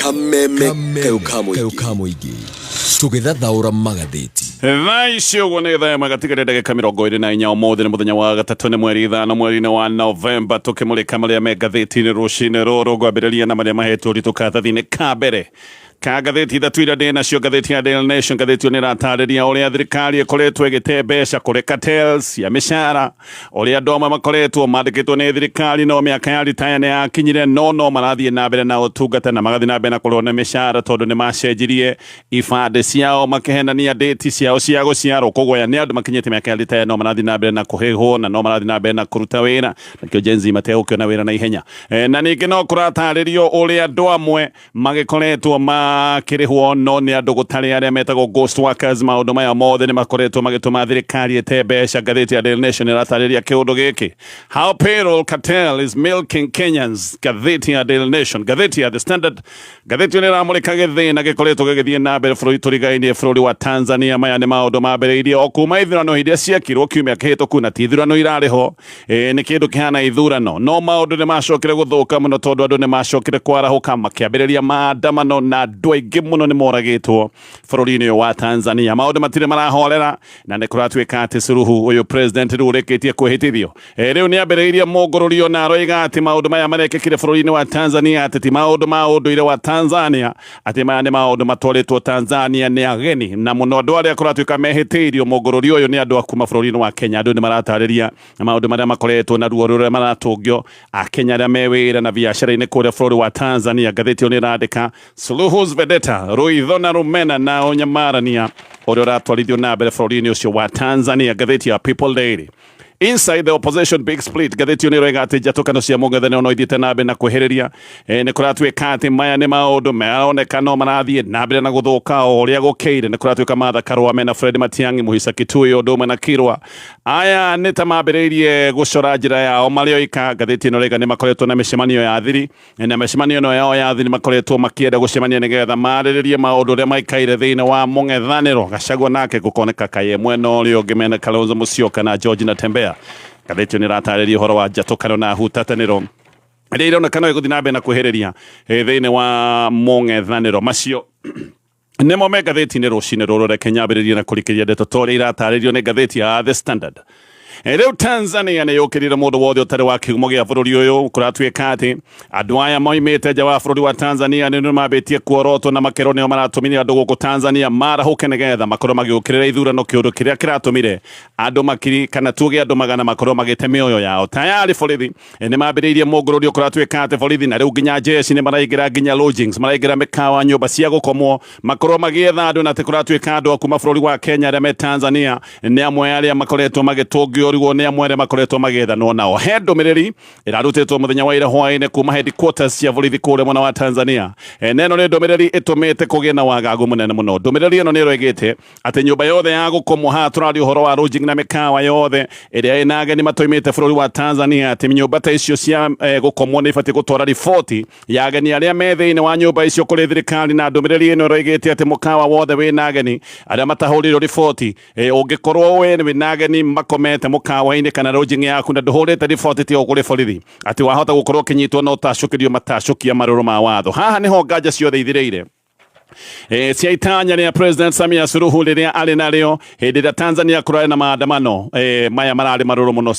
kameme kayukamo igi tugithathaura magathiti Thaa uguo nĩ thaa ĩmwe gatigarĩ ndagĩka 24 ũmũthĩ nĩ mũthenya wa gatatũ nĩ mweri 5 mweri-inĩ wa Novemba tũkĩmũrĩka marĩa me ngathĩti-inĩ rũcinĩ rũrũ ngwambĩrĩria na marĩa mahetwo ũritũ karatathi-inĩ ka mbere ka ngathĩti ithatũ iria ndĩ nacio ngathĩti ya Daily Nation ngathĩti ĩyo nĩ ĩratarĩria ũrĩa thirikari ĩkoretwo ĩgĩte mbeca kũrĩ cartels ya mĩcara ũrĩa andũ amwe makoretwo mandĩkĩtwo nĩ thirikari no mĩaka ya ritaya nĩ yakinyire no marathiĩ na mbere na ũtungata na magathiĩ na mbere na kũrĩhwo nĩ mĩcara tondũ nĩ macenjirie ibandĩ ciao makĩhenania ndĩti ciao cia gũciarwo kũgũya nĩ andũ makinyĩte mĩaka ya ritaya no marathiĩ na mbere na kũhĩhwo na no marathiĩ na mbere na kũruta wĩra nakĩo Gen Z mategũkĩona wĩra na ihenya na ningĩ no kũratarĩrio ũrĩa andũ amwe magĩkoretwo makĩrĩhwo no nĩ andũ gũtarĩ arĩa metagwo ghost workers maũndũ maya mothe nĩ makoretwo magĩtũma thirikari ĩte mbeca ngathĩti ya Daily Nation ĩratarĩria kĩũndũ gĩkĩ how payroll cartel is milking Kenyans ngathĩti ya Daily Nation ngathĩti ya The Standard ngathĩti ĩyo nĩ ĩramũrĩka gĩthĩna gĩkoretwo gĩgĩthiĩ na mbere bũrũri tũrigainie bũrũri wa Tanzania maya nĩ maũndũ mambĩrĩirie o kuma ithurano iria ciekirwo kiumia kĩhĩtũku na ti ithurano irarĩho nĩ kĩndũ kĩhana ithurano no maũndũ nĩ macokire gũthũka mũno tondũ andũ nĩ macokire kwarahũka makĩambĩrĩria maandamano na andũ aingĩ mũno nĩ moragĩtwo bũrũri-inĩ ũyũ wa Tanzania maũndũ matirĩ marahorera na nĩ kũratuĩka atĩ Suluhu ũyũ president rĩu ũrĩkĩtie kwĩhĩtithio rĩu nĩ ambĩrĩirie mũngũrũrio na aroiga atĩ maũndũ maya marekĩkire bũrũri-inĩ wa Tanzania atĩ ti maũndũ ma ũndũire wa Tanzania atĩ maya nĩ maũndũ matwarĩtwo Tanzania nĩ ageni na mũno andũ arĩa kũratuĩka mehĩtĩirio mũngũrũrio ũyũ nĩ andũ a kuma bũrũri-inĩ wa Kenya andũ nĩ maratarĩria maũndũ marĩa makoretwo na ruo rũrĩa maratũngio a Kenya arĩa me wĩra na biacara-inĩ kũrĩa bũrũri wa Tanzania ngathĩti ĩyo nĩ ĩrandĩka Suluhu's vendetta rũitho na rũmena na ũnyamarania ũrĩa ũratwarithio na mbere bũrũri-inĩ ũcio wa Tanzania ngathĩti ya People Daily Inside the opposition big split gathĩti ĩyo nĩ ĩroiga atĩ njatũkano cia mũng'ethanĩro no ithiĩte na mbere na kwĩhĩrĩria nĩ kũratuĩka atĩ maya nĩ maũndũ maroneka no marathiĩ na mbere na gũthũka o ũrĩa gũkĩire nĩ kũratuĩka Martha Karua mena Fred Matiang'i Mũhisa Kitui ũndũ ũmwe na Kirwa aya nĩ ta mambĩrĩirie gũcora njĩra yao marĩ oika ngathĩti ĩno rĩga nĩ makoretwo na mĩcemanio ya thiri na mĩcemanio ĩno yao ya thiri makoretwo makĩenda gũcemania nĩgetha marĩrĩrie maũndũ ũrĩa maikaire thĩinĩ wa mũng'ethanĩro Gachagua nake gũkoneka kaĩ mwena ũrĩa ũngĩ mena Kalonzo Musyoka na George Natembeya ngathĩti ĩyo nĩ ĩratarĩria ũhoro wa njatũkano na hutatanĩro ĩrĩa ironekana ĩgũthiĩ na mbere na kwĩhĩrĩria thĩinĩ wa mũng'ethanĩro macio nĩmo me ngathĩti-inĩ rũcinĩ rũrũ reke nyambĩrĩrie na kũrikĩria ndeto ta ũrĩa iratarĩrio nĩ ngathĩti ya The Standard rĩu Tanzania nĩ yũkĩrire mũndũ wothe ũtarĩ wa kĩhumo gĩa bũrũri ũyũ kũratuĩka atĩ andũ aya moimĩte nja wa bũrũri wa Tanzania nĩ mambĩtie kuorotwo na makero nĩo maratũmire andũ gũkũ Tanzania marahũke nĩgetha makorwo magĩũkĩrĩra ithurano kĩũndũ kĩrĩa kĩratũmire andũ makiri kana tuge andũ magana makorwo magĩte mĩoyo yao tayari borithi nĩ mambĩrĩirie mũngũrũrio kũratuĩka atĩ borithi na rĩu nginya jeshi nĩ maraingĩra nginya lodgings maraingĩra mĩkawa nyũmba cia gũkomwo makorwo magĩetha andũ na atĩ kũratuĩka andũ a kuma bũrũri wa Kenya arĩa me Tanzania nĩ amwe arĩa makoretwo magĩtũngio rĩu nĩ amwe arĩa makoretwo magĩethanwo nao he ndũmĩrĩri ĩrarutĩtwo mũthenya wa ira hwaĩ-inĩ kuma headquarters cia borithi kũrĩa mwena wa Tanzania na ĩno nĩ ndũmĩrĩri ĩtũmĩte kũgĩe na wagagu mũnene mũno ndũmĩrĩri ĩno nĩ ĩroigĩte atĩ nyũmba yothe ya gũkomwo haha tũraria ũhoro wa lodging na mĩkawa yothe ĩrĩa ĩna ageni matoimĩte bũrũri wa Tanzania atĩ nyũmba ta icio cia gũkomwo nĩ ibatiĩ gũtwara riboti ya ageni arĩa me thĩinĩ wa nyũmba icio kũrĩ thirikari na ndũmĩrĩri ĩno ĩroigĩte atĩ mũkawa wothe wĩna ageni arĩa matahũrĩirwo riboti ũngĩkorwo wĩna ageni makomete mũkawa-inĩ kana lodging yaku na ndũhũrĩte riboti tĩ kũrĩ borithi atĩ wahota gũkorwo ũkĩnyitwo no ũtacũkĩrio matacũkia marũrũ ma watho haha nĩho nganja ciothe ithirĩire cia itanya rĩa President Samia Suluhu rĩrĩa arĩ narĩo hĩndĩ ĩrĩa Tanzania kũrarĩ na maandamano maya mararĩ marũrũ mũno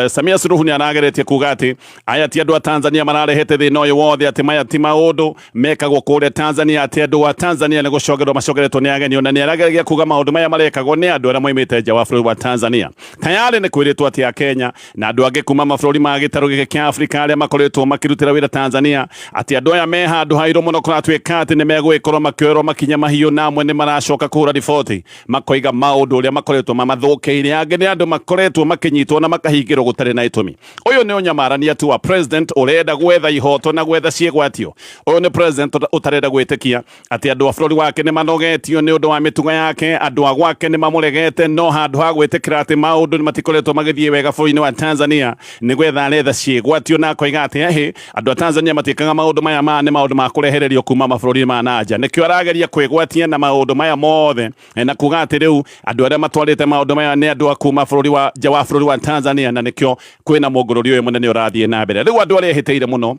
Samia Suluhu nĩ arageretie kuga atĩ aya ti andũ a Tanzania mararehete thĩna ũyũ wothe atĩ maya ti maũndũ mekagwo kũrĩa Tanzania atĩ andũ a Tanzania nĩ gũcokerwo macokeretwo nĩ ageni ona nĩ arageragia kuga maũndũ maya marekagwo nĩ andũ arĩa moimĩte nja wa bũrũri wa Tanzania tayari nĩ kwĩrĩtwo atĩ a Kenya na andũ angĩ kuma mabũrũri ma gĩtarũ gĩkĩ kĩa Afrika arĩa makoretwo makĩrutĩra wĩra Tanzania atĩ andũ aya me handũ hairũ mũno kũratuĩka atĩ nĩ megũgĩkorwo makĩoerwo makinya mahiũ na amwe nĩ maracoka kũhũra riboti makoiga maũndũ ũrĩa makoretwo mamathũkĩire angĩ nĩ andũ makoretwo makĩnyitwo na makahingĩrwo gũtarĩ na itũmi ũyũ nĩ ũnyamarania tu wa president ũrenda gwetha ihoto na gwetha ciĩgwatio ũyũ nĩ president ũtarenda gwĩtĩkia atĩ andũ a bũrũri wake nĩ manogetio nĩ ũndũ wa mĩtugo yake andũ a gwake nĩ mamũregete no handũ ha gwĩtĩkĩra atĩ maũndũ nĩ matikoretwo magĩthiĩ wega bũrũri-inĩ wa Tanzania nĩ gwetha aretha ciĩgwatio na akoiga atĩ andũ a Tanzania matiĩkaga maũndũ maya nĩ maũndũ ma kũrehererio kuma mabũrũri ma nanja nĩkĩo arageria kwĩgwatia na maũndũ maya mothe na kuga atĩ rĩu andũ arĩa matwarĩte maũndũ maya nĩ andũ a kuma bũrũri wa bũrũri wa Tanzania na nĩkĩo kwĩna mũngũrũrio ũyũ mũnene ũrathiĩ na mbere rĩu andũ arĩa ehĩtĩire mũno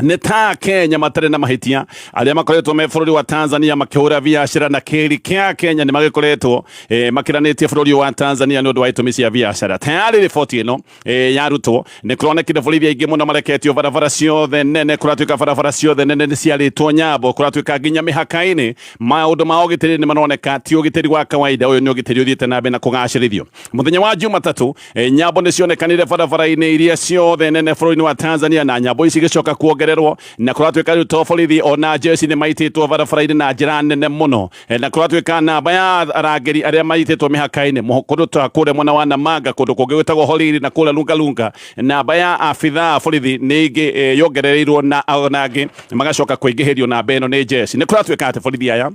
neta Kenya matare na mahitia aria makoretwo me bururi wa Tanzania makihura biashara na kiri kia Kenya ni magikoretwo makiranetie bururi wa Tanzania no ndo waitumi cia biashara tayari riboti ino yarutwo ni kuronekire borithi aingi muno mareketio barabara ciothe nene kuratuika barabara ciothe nene ni ciaritwo nyambo kuratuika nginya mihaka-ini maundu ma ugitiri ni maroneka ti ugitiri wa kawaida uyu ni ugitiri uthiite na mbere na kugacirithio muthenya wa Jumatatu nyambo ni cionekanire barabara-ini iria ciothe nene bururi wa Tanzania na nyambo ici gicoka kuongererwo na kuratuika riu borithi ona jeshi ni maititwo barabara-ini na njira nene muno na kuratuika namba ya arangeri aria maititwo mihaka-ini kundu ta kure mwena wa Namanga kundu kungi gwitagwo Holili na kure Lungalunga namba ya abitha borithi ni ingi yongerereirwo na onangi magacoka kuingihirio na beno ni jeshi ni kuratuika ati borithi aya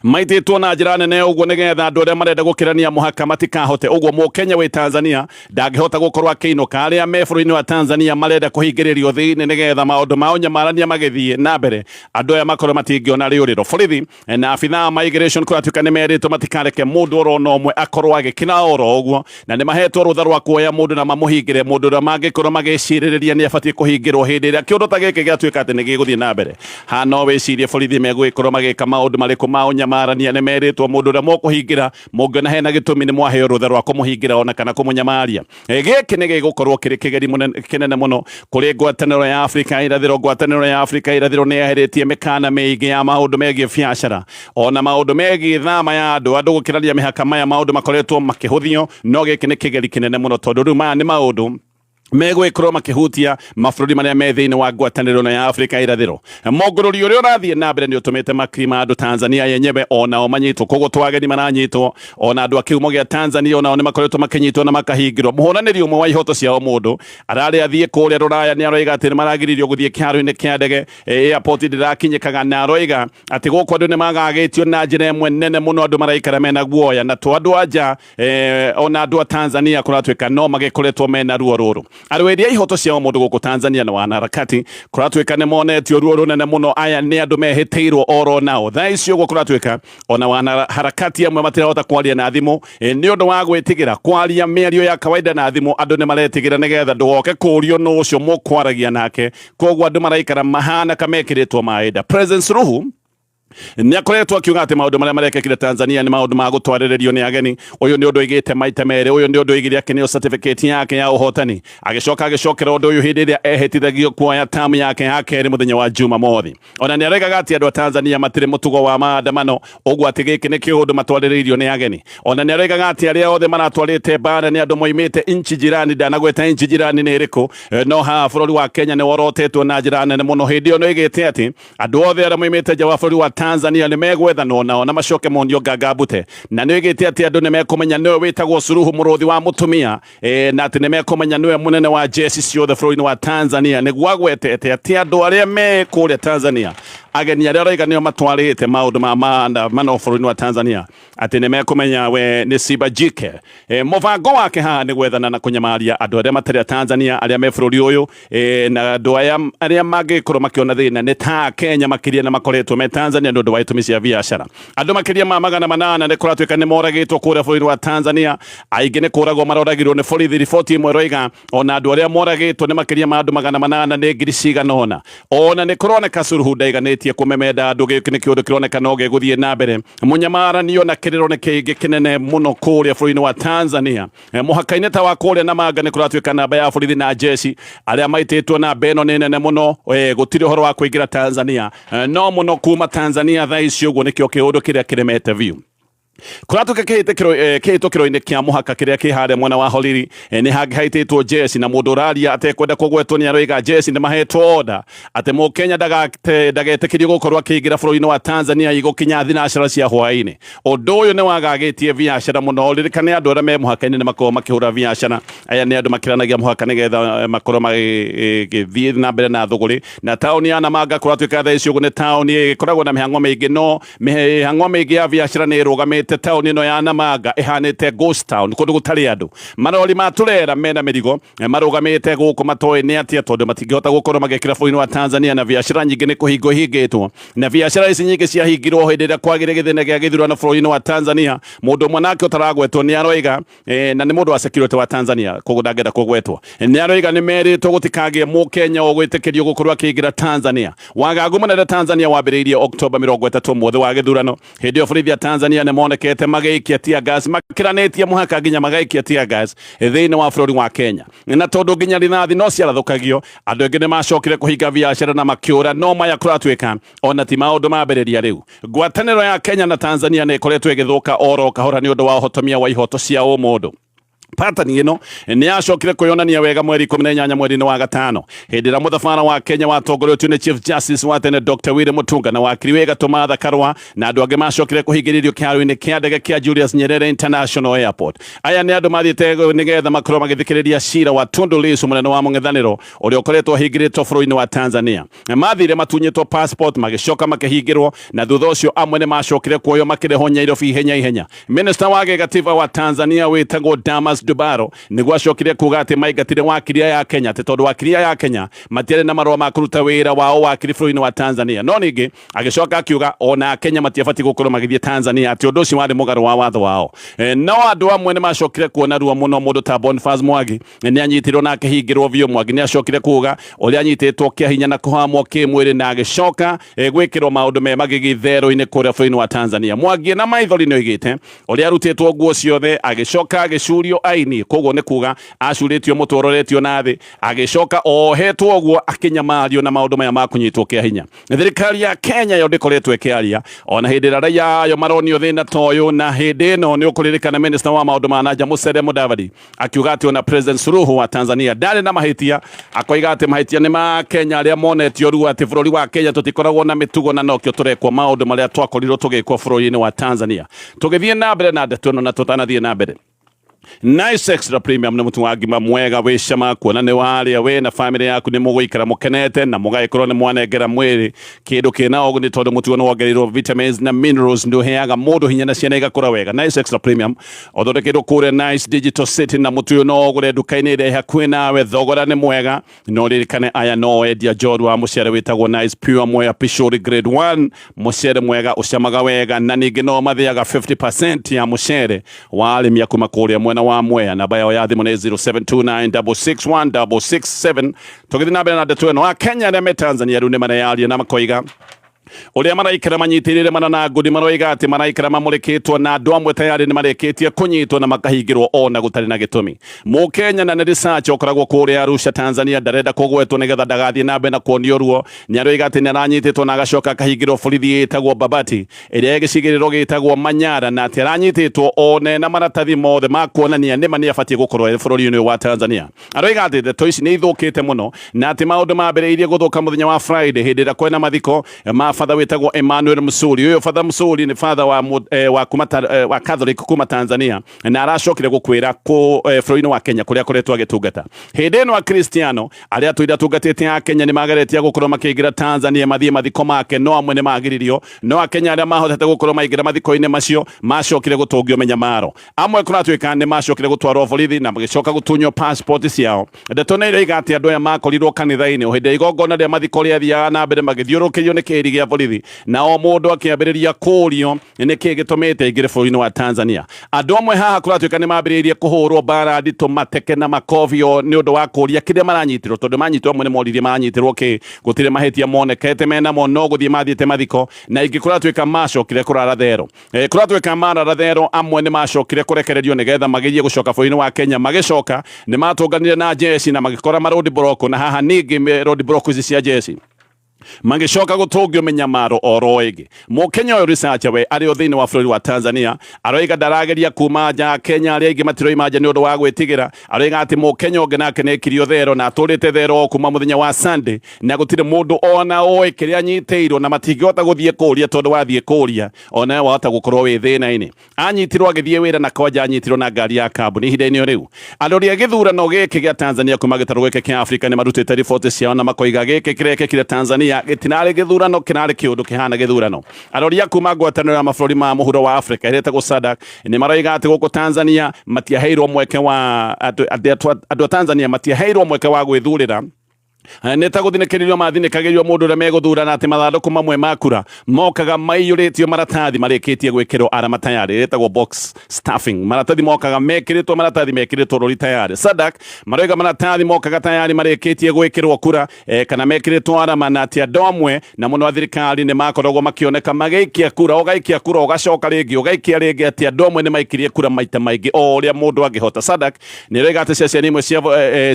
maititwo na njira nene uguo nigetha andu aria marenda gukirania muhaka matikahote uguo mukenya wi Tanzania ndangihota gukorwo akiinuka aria me bururi-ini wa Tanzania marenda kuhingiririo thiini nigetha maundu mao nyamarania magithie na mbere andu aya makorwo matingiona riuriro borithi na abitha migration kuratuika ni meritwo matikareke mundu orona omwe akorwo agikina oro uguo na ni mahetwo rutha rwa kuoya mundu na mamuhingire mundu na mangikorwo magiciririria ni abatie kuhingirwo hindi iria kiundu ta giki giatuika ati ni giguthie na mbere hano wicirie borithi megwikorwo magika maundu mariku mao nyamarania ni meritwo mundu uria mukuhingira mungiona hena gitumi ni mwaheo rutha rwa kumuhingira ona kana kumunyamaria giki ni gigukorwo kiri kigeri kinene muno kuri ngwataniro ya Afrika irathiro ngwataniro ya Afrika irathiro ni yaheritie mikana miingi ya maundu megie biashara ona maundu megie thama ya andu gukirania mihaka maya maundu makoretwo makihuthio no giki ni kigeri kinene muno tondu riu maya ni maundu megwikorwo makihutia mabururi maria me thiini wa ngwataniro ya Afrika irathiro mogururi uria urathie na mbere ni utumite makiri andu Tanzania yenyewe onao manyitwo koguo twageni maranyitwo ona andu akiumo gia Tanzania onao ni makoretwo makinyitwo na makahingirwo muhonaniri umwe wa ihoto ciao mundu arari athie kuria ruraya ni aroiga ati ni maragiririo guthie kiaro-ini kia ndege airport ndirakinyikaga na aroiga ati guku andu ni magagitio na njira imwe nene muno andu maraikara mena guoya na to andu anja ona andu a Tanzania kuratuika no magikoretwo mena ruo ruru arweria ihoto ciao mundu guku Tanzania na wanaharakati kuratuika ni monetio ruo runene muno aya ni andu mehitiirwo oro nao thaa icio guku kuratuika ona wanaharakati amwe matirahota kwaria na thimu ni undu wa gwitigira kwaria miario ya kawaida na thimu andu ni maretigira nigetha ndugoke kurio no ucio mukwaragia nake koguo andu maraikara mahana kamekiritwo maida President Suluhu ni akoretwo akiuga ati maundu maria marekekire Tanzania ni maundu ma gutwariririo ni ageni uyu ni undu igite maita mere uyu ni undu igire akinio certificate yake ya uhotani agicokera undu uyu hindi iria ehitithagio kuoya tamu yake ya keri muthenya wa Jumamothi ona ni aregaga ati andu a Tanzania matire mutugo wa maandamano uguo ati giki ni kiundu matwariririo ni ageni ona ni aregaga ati aria othe maratwarite bara ni andu moimite inchi jirani ndanagweta inchi jirani ni iriku no ha bururi wa Kenya ni worotetwo na njira nene muno hindi iyo no igite ati andu othe aria moimite nja wa bururi wa Tanzania ni megwethana na macoke mondio gagabute na ni igite ati andu ni mekumenya niwe witagwo Suluhu muruthi wa mutumia na ati ni mekumenya niwe munene wa jeshi ciothe bururi-ini wa Tanzania ni gwagwetete ati andu aria me kuria Tanzania ageni aria roiga nio matwarite maundu ma maandamano bururi-ini wa Tanzania ati ni mekumenya we ni Sibajike mubango wake ha ni gwethana na kunyamaria andu aria matari Tanzania aria me bururi uyu na andu aria magikorwo makiona thina ni ta Kenya makiria na makoretwo me Tanzania ndu wa itumi cia biashara andu makiria ma 800 ni kuratuika ni moragitwo kuria bururi wa Tanzania aingi ni kuragwo maroragirwo ni borithi riboti imwe roiga ona andu aria moragitwo ni makiria ma andu 800 ni ngiri cigana ona ni kuroneka Suluhu ndaiganitie kumemenda andu giki ni kiundu kironeka no giguthie na mbere munyamaranio na kiriro ni kiingi kinene muno kuria bururi-ini wa Tanzania muhaka-ini ta wa kuria na manga ni kuratuika namba ya borithi na jeshi aria maititwo na beno ni nene muno gutiri horo wa kuingira Tanzania no muno kuma Tanzania thaa icio uguo nikio kiundu kiria kiremete view kuratuka kihitũkĩro-inĩ kia muhaka kiria ki haria mwena wa Holili ni haitĩtwo jeshi na mundu uraria atekwenda kugwetwo ni aroiga jeshi ni mahetwo order ati mukenya ndagetekirio gukorwo akiingira bururi-ini wa Tanzania igukinya thinacara cia hwaini undu uyu ni wagagitie biashara muno ririkane andu aria me muhaka-ini ni makorwo makihura biashara aya ni andu makiranagia muhaka nigetha makorwo magithie na mbere na thuguri na tauni ya Namanga kuratuika thaa icio ni tauni ikoragwo na mihang'o miingi no mihang'o miingi ya biashara ni irugamite tumite town ino ya Namanga ihanite ghost town kundu gutari andu marori maturera mena mirigo marugamite guku matoe ni atia tondu matingihota gukorwo magekira bũrũri wa Tanzania na biashara nyingi ni kuhingo hingitwo na biashara ici nyingi cia hingirwo hindi ria kwagire githene gia githurano bũrũri wa Tanzania mundu mwanake utaragwetwo ni aroiga na ni mundu wa security wa Tanzania koguo ndangenda kugwetwo ni aroiga ni meritwo gutikagie mukenya ogwitikirio gukorwo akiingira Tanzania wagagu munene Tanzania wambiriirie October 30 mwezi wa githurano hindi yo bũrũri wa Tanzania ni monekete magaikia tear gas makiranitie muhaka nginya magaikia tear gas thiini wa bũrũri wa Kenya na tondu nginya rithathi no ciarathukagio andu engi ni macokire kuhinga biashara na makiura no maya kuratwika ona ti maundu mambiriria riu ngwataniro ya Kenya na Tanzania ni ikoretwo igithuka oro kahora ni undu wa uhotomia wa ihoto cia umundu patani ino ni acokire kuyonania wega mweri 18 mweri wa gatano hindi ra muthabara wa Kenya watongorotio ni Chief Justice wa tene Dr. William Mutunga na wakiri wega Tomatha Karwa na andu angi macokire kuhingiririo kiaro-ini kia ndege kia Julius Nyerere International Airport aya ni andu mathiite nigetha makorwo magithikiriria cira wa Tundu Lissu munene wa mung'ethaniro uria ukoretwo ahingiritwo bũrũri-inĩ wa Tanzania mathire matunyitwo passport magicoka makihingirwo na thutha ucio amwe ni macokire kuoyo makireho Nairobi ihenya Minister wa gatiba wa Tanzania witagwo Damas Dubaro niguo acokire kuga ati maingatire wakiria ya Kenya ati tondu wakiria ya Kenya matiare na marua ma kuruta wira wao wakiri bũrũri-inĩ wa Tanzania no ningi agicoka akiuga ona Kenya matiabati gukorwo magithie Tanzania ati undu ucio wari mugaru wa watho wao no andu amwe ni macokire kuona ruo muno mundu ta Boniface Mwangi ni anyitirwo na akihingirwo vio Mwangi ni acokire kuga uria anyititwo kia hinya na kuhamwo kimwiri na agicoka gwikirwo maundu me magigithero-ini kuria bũrũri-inĩ wa Tanzania Mwangi na maithori ni oigite uria arutitwo nguo ciothe agicoka agicurio aini koguo ni kuga acuritio mutororetio na thi agicoka ohetwo guo akinyamario na maundu maya makunyitwo kia hinya thirikari ya Kenya yo ndikoretwo ikiaria ona hindi raia yo maronio thina toyo na hindi no ni ukuririkana minister wa maundu ma nanja Musalia Mudavadi akiuga ati ona President Suluhu wa Tanzania ndari na mahitia akoiga ati mahitia ni ma Kenya aria monetio ruo ati bũrũri wa Kenya tutikoragwo na mitugo na nokio turekwo maundu maria twakorirwo tugikwo bũrũri-inĩ wa Tanzania tugithie na mbere na ndeto na tutanathie na mbere Nice Extra Premium ni mutu wa ngima mwega wi cama kuona ni waria we na family yaku ni muguikara mukenete na mugaikorwo ni mwanengera mwiri kindu kina oguni tondu mutu no wongereirwo vitamins na minerals ndu heaga mundu hinya na ciana igakura wega Nice Extra Premium othondekeirwo kuria Nice Digital City na mutu no ogure nduka-ini iri hakuhi nawe thogora ni mwega no ririkane aya no endia njoru wa mucere witagwo Nice Pure Mwea Pishori Grade 1 mucere mwega ucamaga wega na ningi no mathiaga 50% ya mucere wa arimi akuma kuria mwena wa Mwea namba yao ya thimu ni 0729661667 tugithi na mbere na ndeto ino Kenya na Tanzania riu ni marayaria na makoiga uria maraikara manyitirire mana ngudi maroiga ati maraikara mamurikitwo na andu amwe tayari ni mareketie kunyitwo na makahingirwo ona gutari na gitumi Mukenya na research okoragwo kuria Arusha Tanzania ndarenda kugwetwo nigetha ndagathie na mbere na kuonio ruo ni aroiga ati ni aranyititwo na agacoka akahingirwo borithi itagwo Babati iria gicigiriro gitagwo Manyara na ati aranyititwo one na maratathi mothe ma kuonania nima ni abatie gukorwo bũrũri-inĩ wa Tanzania aroiga ati ndeto ici ni ithukite muno na ati maundu mambiriirie guthuka muthenya wa Friday hindi ira kwena mathiko father witagwo Emmanuel Musuli uyo father Musuli ni father wa Catholic kuma Tanzania na aracokire gukwira ku bũrũri-inĩ wa Kenya kuria koretwo agitungata hindi ino a Cristiano aria tuida tungatite a Kenya ni magaretie gukorwo makiingira Tanzania mathie mathiko make no amwe ni magiririo no a Kenya aria mahotete gukorwo maingira mathiko-ini macio macokire gutungio menyamaro amwe kuratwika ni macokire gutwarwo borithi na magicoka gutunyo passport ciao ndeto ni iroiga ati andu aya makorirwo kanitha-ini hindi igongona ria mathiko ria thiaga na mbere magithiurukirio ni kiri gia borithi na o mundu akiambiriria kurio ni ki gitumite ingire bũrũri-inĩ wa Tanzania andu amwe haha kuratwika ni mambiririe kuhurwo bara ndito mateke na makovio ni undu wa kuria kiria maranyitirwo tondu manyitwo amwe ni moririe maranyitirwo ki gutire mahitia monekete mena mo no guthie mathiete mathiko na ingi kuratwika macokire kurara thero kuratwika marara thero amwe ni macokire kurekererio nigetha magirie gucoka bũrũri-inĩ wa Kenya magicoka ni matunganire na jeshi na magikora road block na haha ningi road block ici cia jeshi magicoka gutungio menyamaro oro igi Mukenya uyu research we ari o thiini wa bũrũri wa Tanzania aroiga ndarageria kuma nja Kenya ari ingi matiro imaja ni undu wa gwitigira aroiga ati Mukenya ungi nake nekirio thero na aturite thero kuma muthenya wa Sunday na gutire mundu ona oi kiria anyiteirwo na matingihota guthie kuria tondu wathie kuria ona wahota gukorwo wi thina-ini anyitirwo agithie wira na kwanja anyitirwo na ngari ya kambuni ihinda-ini riu arori a githurano giki gia Tanzania kuma gitaru giki kia Africa ni marutite riboti ciao na makoiga giki kirekekire Tanzania Tanzania gitinari githurano kinari kiundu kihana githurano aroria kuma ngwataniro ya mabũrũri ma mũhuro wa Afrika iretagwo SADC ni maraiga ati guku Tanzania matiaheirwo mweke wa andu Tanzania matiaheirwo mweke wa gwithurira neta guthinikiririo mathinikagirio mundu ria meguthurana ati mathanduku mamwe makura mokaga maiyuritio maratathi marikitie gwikirwo arama tayari retagwo box stuffing maratathi mokaga mekiritwo maratathi mekiritwo rori tayari SADC maraiga maratathi mokaga tayari marikitie gwikirwo kura kana mekiritwo arama na ati andomwe na muno athirikari ni makoragwo makioneka magaikia kura ugacoka ringi ugaikia ringi ati andomwe ni maikirie kura maita maingi o ria mundu angihota SADC ni rega ati ciaciani imwe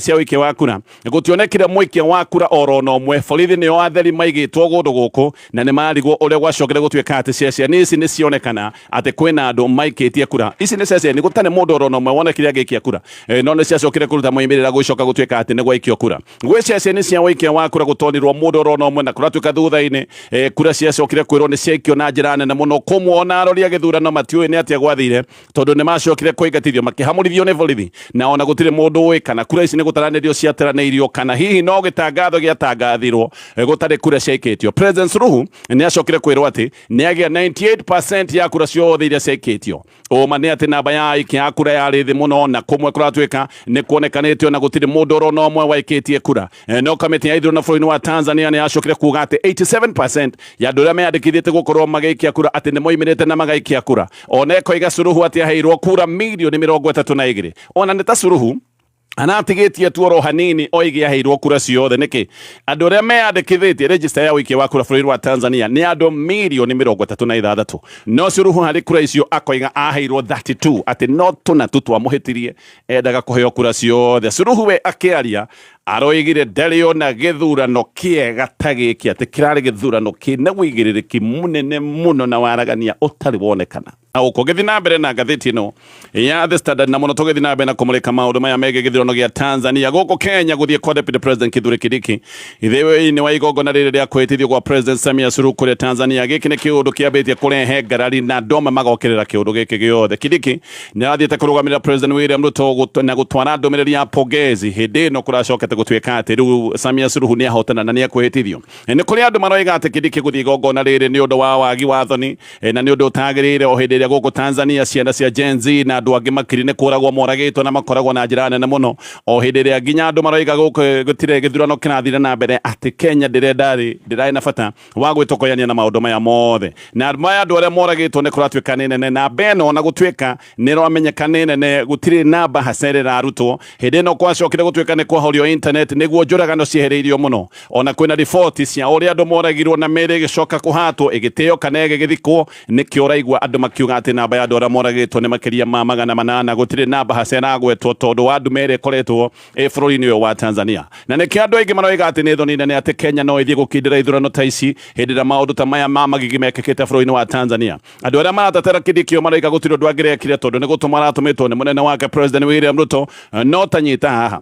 cia wiki wa kura gutionekire mwiki wa kura orono mwe borithi ni watheri maigitwo gundu guku na ni marigwo uria gwacokere gutwika ati ciaciani ici ni cionekana ati kwina andu maikitie kura ici ni ciaciani gutane mundu orono mwe wonekire agikia kura no ni ciacokere kuruta moimirira gucoka gutwika ati ni gwaikio kura gwe ciaciani cia wikia wa kura gutonirwo mundu orono mwe na kuratwika thutha-ini kura ciacokire kwirwo ni ciaikio na njira nene muno kumwona aroria githurano matiui ni atia gwathire tondu ni macokire kuingatithio makihamurithio ni borithi na ona gutire mundu ui kana kura ici ni gutaranĩrio ciateranĩirio kana hihi no gitangatho giatangathirwo gutari kura ciaikitio President Suluhu ni acokire kwirwo ati ni agia 98% ya kura ciothe iria ciaikitio oma ni ati namba ya aikia ya kura yari thi muno na kumwe kuratwika ni kuonekanitio na gutire mundu orono mwe waikitie kura no kamiti ya ithurano bũrũri-inĩ wa Tanzania ni acokire kuga ati 87% ya andu aria meyandĩkithĩtie gukorwo magaikia kura ati ni moimirite na magaikia kura ona ekoiga Suluhu ati aheirwo kura milioni 32 ona nĩ ta Suluhu anatigitie tu oro hanini oigi aheirwo kura ciothe niki andu aria meyandĩkithĩtie register ya wikia wa kura bũrũri wa Tanzania ni andu milioni 36 no Suluhu hari kura icio akoiga aheirwo 32 ati no tuna tu twamuhitirie endaga kuheo kura ciothe Suluhu we akiaria aroigire ndarĩ ona gĩthurano kĩega ta gĩkĩ atĩ kĩrarĩ gĩthurano kĩna wĩigĩrĩrĩki mũnene mũno na waragania ũtarĩ wonekana auko gĩthi na mbere na ngathĩti ĩno ya The Standard na mũno tũgĩthi na mbere na kũmũrĩka maũndũ maya megiĩ gĩthurano gĩa Tanzania gũkũ Kenya gũthiĩ kwa Deputy President Kithure Kindiki ithiĩ-inĩ wa igongona rĩrĩ rĩa kwĩtithio kwa President Samia Suluhu kũrĩa Tanzania gĩkĩ nĩ kĩũndũ kĩambĩtie kũrehe ngarari na ndoma magokĩrĩra kĩũndũ gĩkĩ gĩothe Kindiki nĩ athiĩte kũrũgamĩrĩra President William Ruto na gũtwara ndũmĩrĩri ya pongezi hĩndĩ ĩno kũracokete gũtuĩka atĩ rĩu Samia Suluhu nĩ ahotana na nĩ akwĩhĩtithio nĩ kũrĩ andũ maroiga atĩ Kindiki gũthiĩ igongona rĩrĩ nĩ ũndũ wa wagi wathani na nĩ ũndũ ũtagĩrĩire o hĩndĩ ĩrĩa gũkũ Tanzania ciana cia Gen Z na andũ angĩ makiri nĩ kũragwo moragĩtwo na makoragwo na njĩra nene mũno o hĩndĩ ĩrĩa nginya andũ maroiga gũtirĩ gĩthurano kĩrathire na mbere atĩ Kenya ndĩrarĩ na bata wa gwĩtokoyania na maũndũ maya mothe na maya andũ arĩa moragĩtwo nĩ kũratuĩka nĩ nene na beno na gũtuĩka nĩ rwamenyeka nĩ nene gũtirĩ namba hacerera arutwo hĩndĩ ĩno kwacokire gũtuĩka nĩ kwahorio internet nĩguo njũragano ciehereirio mũno ona kwĩna riboti cia ũrĩa andũ moragirwo na mĩĩrĩ ĩgĩcoka kũhatwo ĩgĩtĩo kana ĩgĩthikwo nĩkĩo ũraigua andũ makiuga atĩ namba ya andũ arĩa moragĩtwo nĩ makĩria ma 800 gũtirĩ namba haceragwetwo tondũ wa andũ merĩ ĩkoretwo bũrũri-inĩ ũyũ wa Tanzania na nĩkĩo andũ aingĩ maroiga atĩ nĩ thoni nene atĩ Kenya no ĩthiĩ gũkindĩra ithurano ta ici hĩndĩ ĩrĩa maũndũ ta maya ma magigi mekĩkĩte bũrũri-inĩ wa Tanzania andũ arĩa maratetera Kindiki maroiga gũtirĩ ũndũ angĩrekire tondũ nĩ gũtũma aratũmĩtwo nĩ mũnene wake President William Ruto no tanyita haha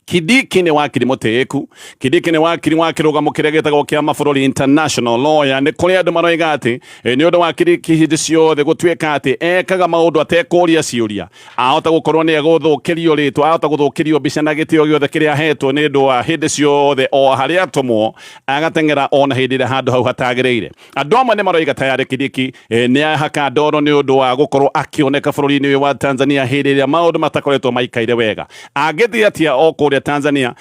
Kindiki nĩ wakiri mũtĩĩku Kindiki nĩ wakiri wa kĩrũgamo kĩrĩa gĩtagwo kĩa mabũrũri international lawyer nĩ kũrĩ andũ maroiga atĩ nĩ ũndũ wa Kindiki hĩndĩ ciothe gũtuĩka atĩ ekaga maũndũ atekũria ciũria ahota gũkorwo nĩ egũthũkĩrio rĩtwa ahota gũthũkĩrio mbica na gĩtĩo gĩothe kĩrĩa ahetwo nĩ ũndũ wa hĩndĩ ciothe o harĩa atũmwo agateng'era ona hĩndĩ ĩrĩa handũ hau hatagĩrĩire andũ amwe nĩ maroiga tayarĩ Kindiki nĩ ahaka ndoro nĩ ũndũ wa gũkorwo akĩoneka bũrũri-inĩ ũyũ wa Tanzania hĩndĩ ĩrĩa maũndũ matakoretwo maikaire wega agĩthiĩ atĩa o kũrĩa Tanzania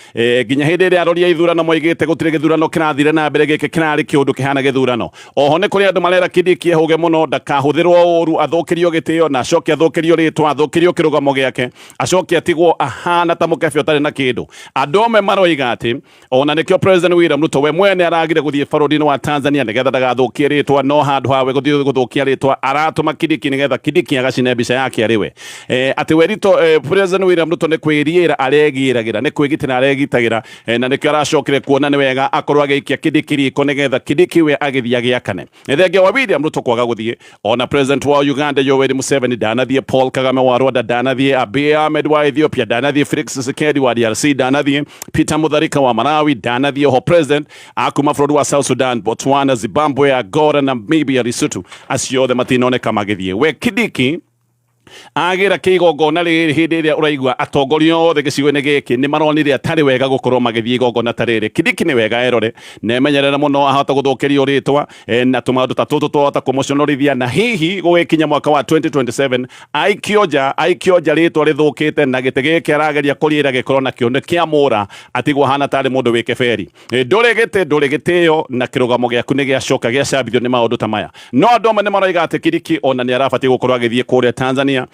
nginya hĩndĩ ĩrĩa aroria ithurano moigĩte gũtirĩ gĩthurano kĩrathire na mbere gĩkĩ kĩrarĩ kĩũndũ kĩhana gĩthurano oho nĩ kũrĩ andũ marera Kindiki ehũge mũno ndakahũthĩrwo ũru athũkĩrio gĩtĩo na acoke athũkĩrio rĩtwa athũkĩrio kĩrũgamo gĩake acoke atigwo ahana ta mũkebe ũtarĩ na kĩndũ andũ amwe maroiga atĩ ona nĩkĩo President William Ruto we mwene aragire gũthiĩ bũrũri-inĩ wa Tanzania nĩgetha ndagathũkie rĩtwa no handũ hawe gũthiĩ gũthũkia rĩtwa aratũma Kindiki nĩgetha Kindiki agacine mbica yake arĩ we atĩ we President William Ruto nĩ kwĩriĩra aregĩragĩra nĩ kwĩgitĩra aregitagĩra na nĩkĩo aracokire kuona nĩ wega akorwo agĩikia Kindiki riko nĩgetha Kindiki we agĩthiĩ agĩakane thengia wa William Ruto kwaga gũthiĩ ona President wa Uganda Yoweri Museveni ndanathiĩ Paul Kagame wa Rwanda ndanathiĩ Abiy Ahmed wa Ethiopia ndanathiĩ Felix Tshisekedi wa DRC ndanathiĩ Peter Mutharika wa Malawi ndanathiĩ ho President akuma bũrũri wa South Sudan Botswana Zimbabwe Angola Namibia Lesotho acio othe matinoneka magĩthiĩ we Kindiki agira kigongona riri hindi iria uraigua atongoria othe gicigo-ini giki ni maronire atari wega gukorwo magithii igongona ta riri. Kindiki ni wega erore na emenyerere muno ahota guthukirio ritwa na tumaundu ta tutu twahota kumuconorithia na hihi gugikinya mwaka wa 2027 aikioja ritwa rithukite na gite giki arageria kurira gikorwo na kionde kia mura atigwo hana tari mundu wike feri nduri gitio na kirugamo giaku ni giacoka giacambithio ni maundu ta maya. No andu amwe ni maroiga ati Kindiki ona ni arabati gukorwo agithii kuria Tanzania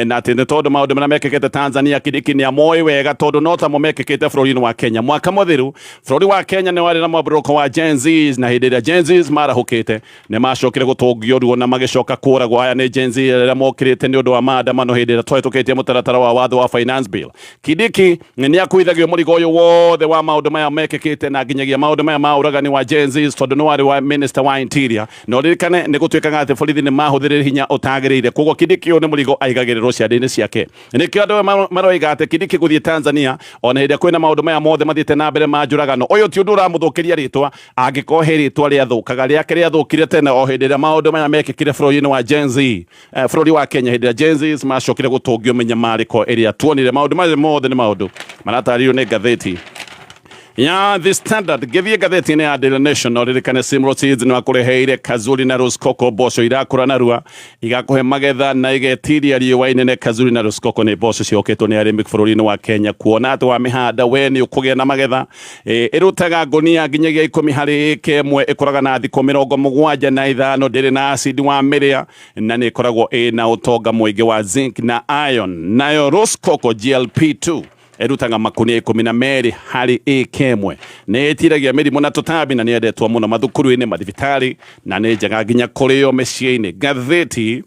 na ati ni tondu maundu maria mekikite Tanzania Kindiki ni amoi wega tondu no ta mekikite bururi-ini wa Kenya. Mwaka muthiru bururi wa Kenya ni wari na mwaburuko wa Gen Zs na hindi iria Gen Zs marahukite ni macokire gutungio ruo na magicoka kuragwo. Aya ni Gen Z iria mokirite ni undu wa maandamano hindi iria twahitukitie mutaratara wa watho wa finance bill. Kindiki ni akuithagio murigo uyu wothe wa maundu maya mekikite na nginyagia maundu maya ma uragani wa Gen Zs tondu ni wari wa minister wa interior no ririkane ni gutuikaga ati borithi ni mahuthirire hinya utagirire. Koguo Kindiki uyu ni murigo aigagirirwo ciande-ini ciake. Nikio andu maroiga ati Kindiki guthii Tanzania ona hindi kwina maundu maya mothe mathiite na mbere ma njuragano uyu ti undu uramuthukiria ritwa angikorwo ritwa riathukaga riake riathukire tene o hindi iria maundu maya mekikire bururi-ini wa Gen Z bururi wa Kenya hindi iria Gen Zs macokire gutungio minyamariko iria tuonire. Maundu maya mothe ni maundu maratarirwo ni ngathiti ya The Standard. Githie ngathiti-ini ya Daily Nation no ririkane Simro Seeds ni makureheire Kazuri na Roskoko mboco irakura narua igakuhe magetha na igetiria riũa inene. Kazuri na Roskoko ni mboco cioketwo ni arimi bururi-ini wa Kenya kuona ati wa mihanda we ni ukugia na magetha irutaga ngonia nginyagia 10 hari ĩka ĩmwe ikuraga na thikũ 75 ndiri na acid wa miria na ni ikoragwo ina utonga mwingi wa zinc na iron. Nayo Roskoko GLP2 erutaga makunia 12 hari ĩka ĩmwe ni itiragia mirimu na tutambi na ni endetwo muno mathukuru-ini mathibitari na ni njega nginya kurio micii-ini. Ngathiti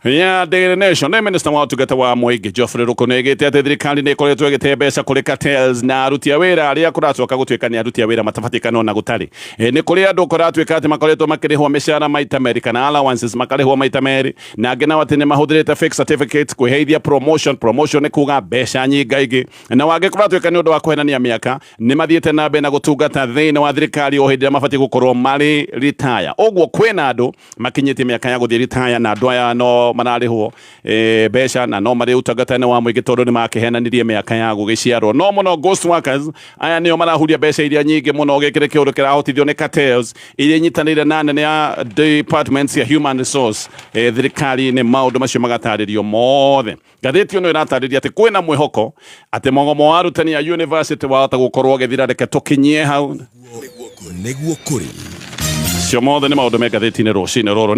ya Daily Nation ni minister wa utungata wa muingi Geoffrey Ruku nigite ati thirikari ni ikoretwo igite mbeca kuri cartels na aruti a wira aria kuratuika gutuika ni aruti a wira matabatikana na gutari ni kuri andu kuratuika ati makoretwo makirihwo mishara maita meri kana allowances makarihwo maita meri na ngena wati ni mahuthirite fake certificates kuheithia promotion ni kuga mbeca nyingaingi na wage kuratuika ni undu wa kuhenania miaka ni mathiete na mbere na gutungata thiini wa thirikari o hindi mabati gukorwo mari retire. Ogwo kwina andu makinyite miaka ya guthii retire na andu aya no mararihwo mbeca na no mari utungata-ini wa muingi tondu ni makihenanirie miaka ya gugiciarwo. No muno ghost workers aya nio marahuria mbeca iria nyingi muno gikire kiundu kirahotithio ni cartels iria inyitanire na nene ya departments ya human resource thirikari ni maundu macio magataririo mothe. Ngathiti ino iratariria ati kwina mwihoko ati mogomo wa arutani ya university wahota gukorwo githira reke tukinyie hau niguo kuri cio mothe ni maundu me ngathiti-ini rucini ruru.